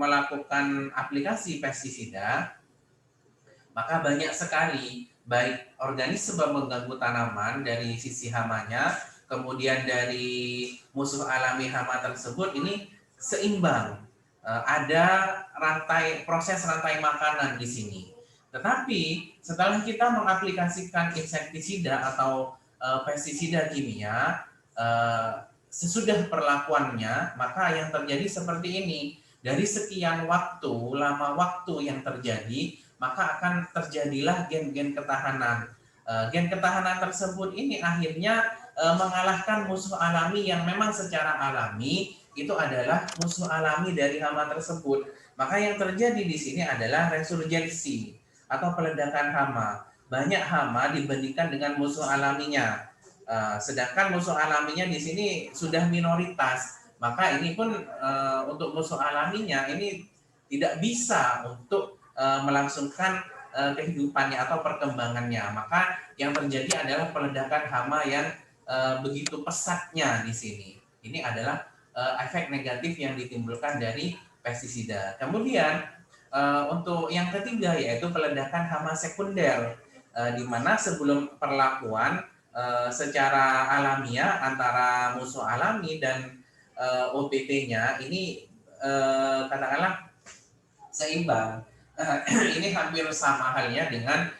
melakukan aplikasi pestisida, maka banyak sekali baik organisme mengganggu tanaman dari sisi hamanya, kemudian dari musuh alami hama tersebut ini seimbang. Ada proses rantai makanan di sini. Tetapi setelah kita mengaplikasikan insektisida atau pestisida kimia, sesudah perlakuannya, maka yang terjadi seperti ini. Dari sekian waktu, lama waktu yang terjadi, maka akan terjadilah gen-gen ketahanan. Gen ketahanan tersebut ini akhirnya mengalahkan musuh alami yang memang secara alami itu adalah musuh alami dari hama tersebut. Maka yang terjadi di sini adalah resurgensi atau peledakan hama. Banyak hama dibandingkan dengan musuh alaminya. Sedangkan musuh alaminya di sini sudah minoritas, maka ini pun untuk musuh alaminya ini tidak bisa untuk melangsungkan kehidupannya atau perkembangannya. Maka yang terjadi adalah peledakan hama yang begitu pesatnya di sini. Ini adalah efek negatif yang ditimbulkan dari pestisida. Kemudian untuk yang ketiga yaitu peledakan hama sekunder, di mana sebelum perlakuan secara alamiah antara musuh alami dan OPP-nya ini katakanlah seimbang. Ini hampir sama halnya dengan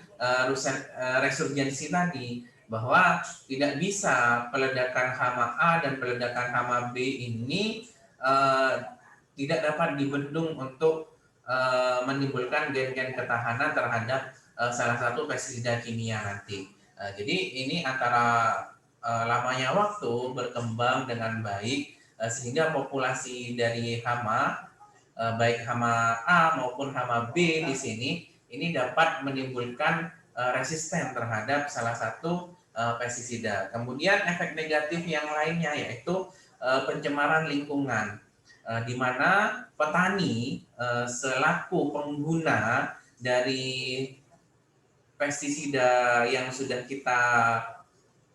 resurgensi tadi, bahwa tidak bisa peledakan hama A dan peledakan hama B ini tidak dapat dibendung untuk menimbulkan gen-gen ketahanan terhadap salah satu pestisida kimia nanti. Jadi ini antara lamanya waktu berkembang dengan baik sehingga populasi dari hama baik hama A maupun hama B di sini ini dapat menimbulkan resisten terhadap salah satu pestisida. Kemudian efek negatif yang lainnya yaitu pencemaran lingkungan, di mana petani selaku pengguna dari pestisida yang sudah kita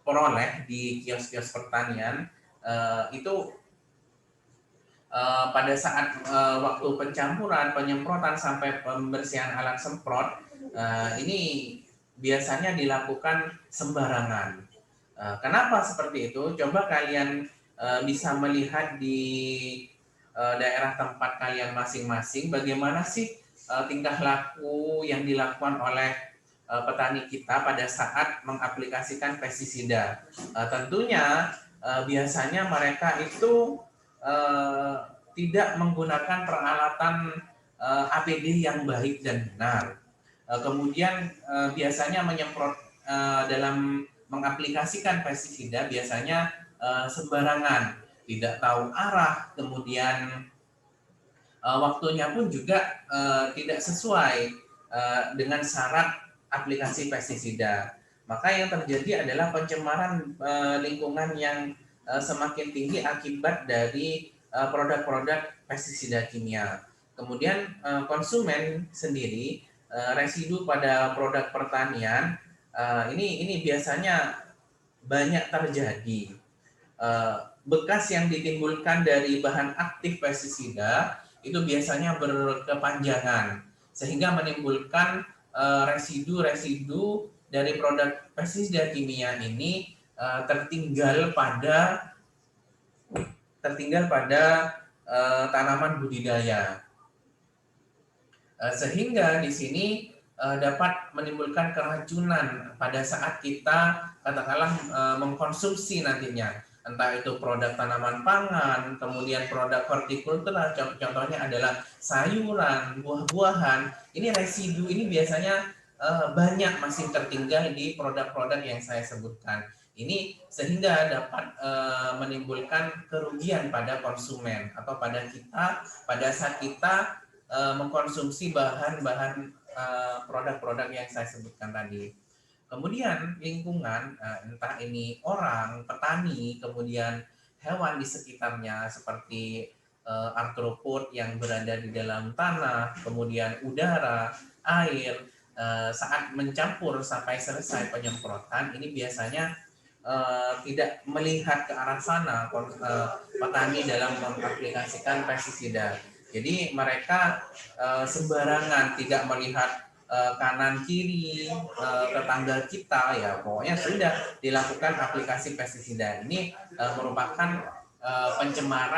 peroleh di kios-kios pertanian itu pada saat waktu pencampuran, penyemprotan sampai pembersihan alat semprot ini biasanya dilakukan sembarangan. Kenapa seperti itu? Coba kalian bisa melihat di daerah tempat kalian masing-masing bagaimana sih tingkah laku yang dilakukan oleh petani kita pada saat mengaplikasikan pestisida. Tentunya biasanya mereka itu tidak menggunakan peralatan APD yang baik dan benar. Kemudian biasanya menyemprot dalam mengaplikasikan pestisida biasanya sembarangan, tidak tahu arah, kemudian waktunya pun juga tidak sesuai dengan syarat aplikasi pestisida. Maka yang terjadi adalah pencemaran lingkungan yang semakin tinggi akibat dari produk-produk pestisida kimia. Kemudian konsumen sendiri residu pada produk pertanian ini biasanya banyak terjadi. Bekas yang ditimbulkan dari bahan aktif pestisida itu biasanya berkepanjangan sehingga menimbulkan residu-residu dari produk pestisida kimia ini tertinggal pada tanaman budidaya, sehingga di sini dapat menimbulkan keracunan pada saat kita katakanlah mengkonsumsi nantinya, entah itu produk tanaman pangan, kemudian produk hortikultura, contohnya adalah sayuran, buah-buahan. Ini residu ini biasanya banyak masih tertinggal di produk-produk yang saya sebutkan. Ini sehingga dapat menimbulkan kerugian pada konsumen atau pada kita pada saat kita mengkonsumsi bahan-bahan produk-produk yang saya sebutkan tadi. Kemudian lingkungan, entah ini orang, petani, kemudian hewan di sekitarnya seperti arthropod yang berada di dalam tanah, kemudian udara, air, saat mencampur sampai selesai penyemprotan, ini biasanya tidak melihat ke arah sana petani dalam mengaplikasikan pestisida. Jadi mereka sembarangan, tidak melihat kanan kiri tetangga kita, ya pokoknya sudah dilakukan aplikasi pestisida. Ini merupakan pencemaran